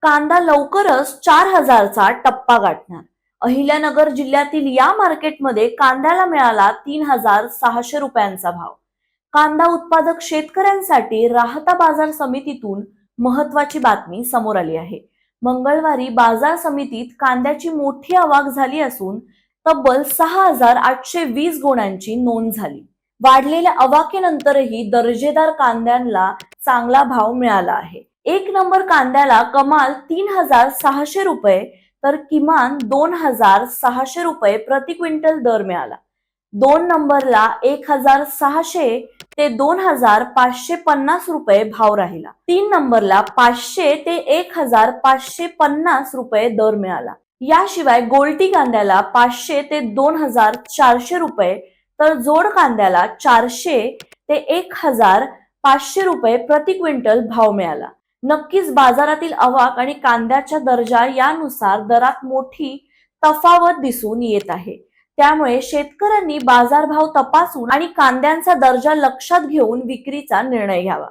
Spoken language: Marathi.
कांदा लवकरच 4,000चा टप्पा गाठणार. अहिल्यानगर जिल्ह्यातील या मार्केटमध्ये कांद्याला मिळाला 3,600 रुपयांचा भाव. कांदा उत्पादक शेतकऱ्यांसाठी राहता बाजार समितीतून महत्वाची बातमी समोर आली आहे. मंगळवारी बाजार समितीत कांद्याची मोठी आवक झाली असून तब्बल 6,820 गोण्यांची नोंद झाली. वाढलेल्या अवाकेनंतरही दर्जेदार कांद्यांना चांगला भाव मिळाला आहे. एक नंबर कांद्याला कमाल 3,600 रुपये तर किमान 2,600 रुपये प्रति क्विंटल दर मिळाला. 2 नंबरला 1,600 ते 2,550 रुपये भाव राहिला. 3 नंबरला 500 ते 1,550 रुपये दर मिळाला. याशिवाय गोल्टी कांद्याला 500 ते 2,400 रुपये तर जोड कांद्याला 400 ते 1,500 रुपये प्रति क्विंटल भाव मिळाला. नक्कीच बाजारातील आवक आणि कांद्याच्या दर्जा यानुसार दरात मोठी तफावत दिसून येत आहे. त्यामुळे शेतकऱ्यांनी बाजारभाव तपासून आणि कांद्यांचा दर्जा लक्षात घेऊन विक्रीचा निर्णय घ्यावा.